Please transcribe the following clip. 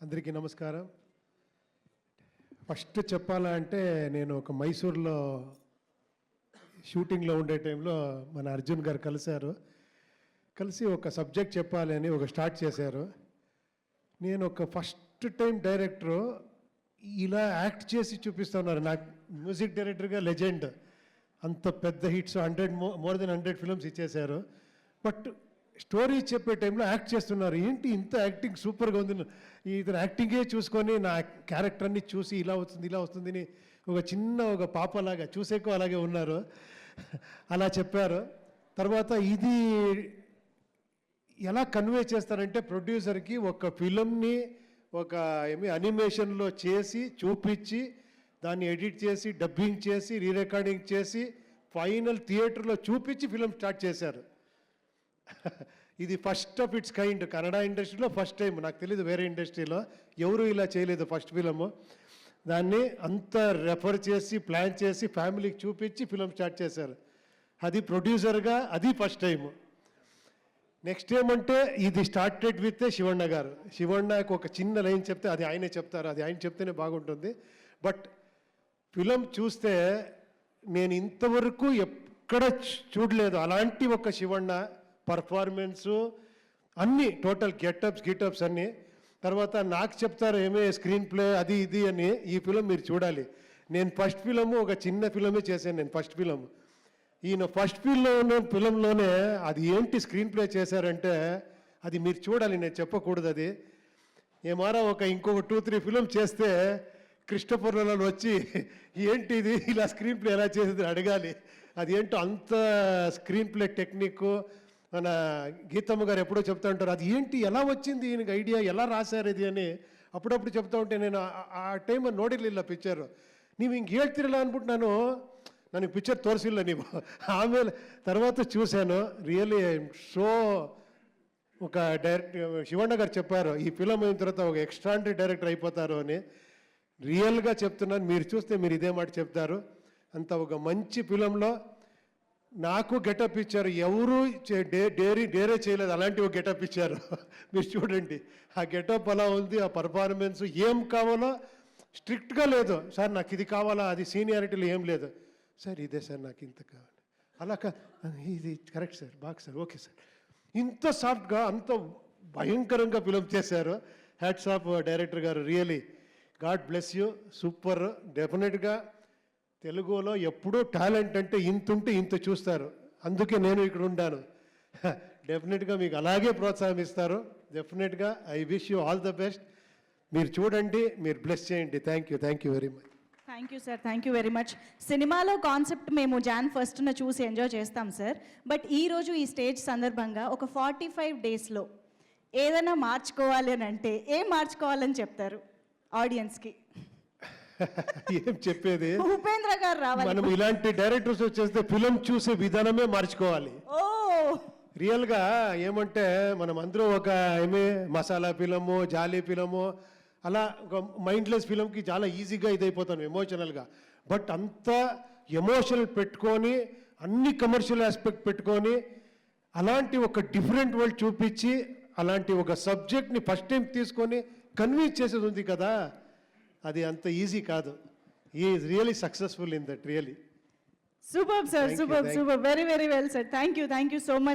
అందరికీ నమస్కారం. ఫస్ట్ చెప్పాలంటే నేను ఒక మైసూర్లో షూటింగ్లో ఉండే టైంలో మన అర్జున్ గారు కలిసి ఒక సబ్జెక్ట్ చెప్పాలి అని ఒక స్టార్ట్ చేశారు. నేను ఒక ఫస్ట్ టైం డైరెక్టరు ఇలా యాక్ట్ చేసి చూపిస్తున్నారు. నాకు మ్యూజిక్ డైరెక్టర్గా లెజెండ్, అంత పెద్ద హిట్స్ మోర్ దెన్ 100 ఫిల్మ్స్ ఇచ్చేశారు. బట్ స్టోరీ చెప్పే టైంలో యాక్ట్ చేస్తున్నారు. ఏంటి ఇంత యాక్టింగ్ సూపర్గా ఉంది, ఇతను యాక్టింగే చూసుకొని నా క్యారెక్టర్ని చూసి ఇలా వస్తుంది అని ఒక పాపలాగా చూసేకో అలాగే ఉన్నారు. అలా చెప్పారు. తర్వాత ఇది ఎలా కన్వే చేస్తారంటే ప్రొడ్యూసర్కి ఒక ఫిలంని ఒక అనిమేషన్లో చేసి చూపించి దాన్ని ఎడిట్ చేసి డబ్బింగ్ చేసి రీరికార్డింగ్ చేసి ఫైనల్ థియేటర్లో చూపించి ఫిలం స్టార్ట్ చేశారు. ఇది first of it's kind. Kannada ఇండస్ట్రీలో ఫస్ట్ టైం, నాకు తెలియదు వేరే ఇండస్ట్రీలో ఎవరు ఇలా చేయలేదు. ఫస్ట్ ఫిలము దాన్ని అంత రెఫర్ చేసి ప్లాన్ చేసి ఫ్యామిలీకి చూపించి ఫిలం స్టార్ట్ చేశారు. అది ప్రొడ్యూసర్గా అది ఫస్ట్ టైము. నెక్స్ట్ ఏమంటే ఇది స్టార్టెడ్ విత్ శివಣ್ణ గారు. శివಣ್ಣకు ఒక చిన్న లైన్ చెప్తే అది ఆయనే చెప్తారు, అది ఆయన చెప్తేనే బాగుంటుంది. బట్ ఫిలం చూస్తే నేను ఇంతవరకు ఎక్కడ చూడలేదు అలాంటి ఒక శివಣ್ణ పర్ఫార్మెన్సు అన్నీ టోటల్ గెటప్స్ అన్నీ. తర్వాత నాకు చెప్తారు స్క్రీన్ ప్లే అది ఇది అని. ఈ ఫిలం మీరు చూడాలి. నేను ఫస్ట్ ఫిలము ఒక చిన్న ఫిలమే చేశాను. నేను ఫస్ట్ ఫిలము ఈయన ఫస్ట్ ఫిలంలోనే అది ఏంటి స్క్రీన్ ప్లే చేశారంటే అది మీరు చూడాలి, నేను చెప్పకూడదు. అది ఏమారా ఇంకొక 2-3 ఫిలం చేస్తే క్రిస్టోఫర్లలో వచ్చి ఏంటి ఇది ఇలా స్క్రీన్ ప్లే ఎలా చేసేది అడగాలి. అది ఏంటో అంత స్క్రీన్ ప్లే టెక్నిక్. మన గీతమ్మ గారు ఎప్పుడో చెప్తా ఉంటారు, అది ఏంటి ఎలా వచ్చింది ఈయనకి ఐడియా, ఎలా రాశారు ఇది అని అప్పుడప్పుడు చెప్తా ఉంటే నేను ಆ ಟೈಮ್ ನೋಡಿರಲಿಲ್ಲ ಪಿಕ್ಚರು. ನೀವು ಹಿಂಗೆ ಹೇಳ್ತಿರಲ್ಲ ಅಂದ್ಬಿಟ್ಟು ನನಗೆ ಪಿಕ್ಚರ್ ತೋರಿಸಿಲ್ಲ ನೀವು. ಆಮೇಲೆ తర్వాత చూశాను. రియల్లీ షో ఒక శివಣ್ణ గారు చెప్పారు ఈ ఫిలం అయిన తర్వాత ఒక ఎక్స్ట్రాండరీ డైరెక్టర్ అయిపోతారు అని. రియల్గా చెప్తున్నాను, మీరు చూస్తే మీరు ఇదే మాట చెప్తారు. అంత ఒక మంచి ఫిలంలో నాకు గెటప్ ఇచ్చారు. ఎవరు డేరే చేయలేదు అలాంటి ఒక గెటప్ ఇచ్చారు. మీరు చూడండి ఆ గెటప్ అలా ఉంది. ఆ పర్ఫార్మెన్స్ ఏం కావాలో స్ట్రిక్ట్గా లేదు. సార్ నాకు ఇది కావాలా, అది సీనియారిటీలో ఏం లేదు. సార్ ఇదే సార్ నాకు ఇంత కావాలి, అలా ఇది కరెక్ట్ సార్, బాగా సార్, ఓకే సార్. ఇంత సాఫ్ట్గా అంత భయంకరంగా ఫిలం చేశారు. హ్యాట్స్ ఆఫ్ డైరెక్టర్ గారు. Really God bless you. Super. డెఫినెట్గా తెలుగులో ఎప్పుడూ టాలెంట్ అంటే ఇంతుంటే ఇంత చూస్తారు. అందుకే నేను ఇక్కడ ఉన్నాను. డెఫినెట్గా మీకు అలాగే ప్రోత్సాహం ఇస్తారు. డెఫినెట్గా I wish you all the best. మీరు చూడండి, మీరు బ్లెస్ చేయండి. Thank you very much. Thank you sir, thank you very much. సినిమాలో కాన్సెప్ట్ మేము Jan 1న చూసి ఎంజాయ్ చేస్తాం సార్. బట్ ఈరోజు ఈ స్టేజ్ సందర్భంగా ఒక 45 డేస్లో ఏదైనా మార్చుకోవాలి అని అంటే ఏం మార్చుకోవాలని చెప్తారు ఆడియన్స్కి? ఏం చెప్పేది, ఉపేంద్ర గారు రావాలి. మనం ఇలాంటి డైరెక్టర్స్ వచ్చేస్తే ఫిలం చూసే విధానమే మార్చుకోవాలి. ఓ రియల్గా ఏమంటే మనం అందరూ ఒక మసాలా ఫిలము, జాలీ ఫిలము, అలా ఒక మైండ్లెస్ ఫిలంకి చాలా ఈజీగా ఇదైపోతాను ఎమోషనల్గా. బట్ అంత ఎమోషనల్ పెట్టుకొని అన్ని కమర్షియల్ ఆస్పెక్ట్ పెట్టుకొని అలాంటి ఒక డిఫరెంట్ వరల్డ్ చూపించి అలాంటి ఒక సబ్జెక్ట్ని ఫస్ట్ టైం తీసుకొని కన్విన్స్ చేసేది ఉంది కదా, అది అంత ఈజీ కాదు. Is really successful in that. Really super sir, super, very very well sir. Thank you so much.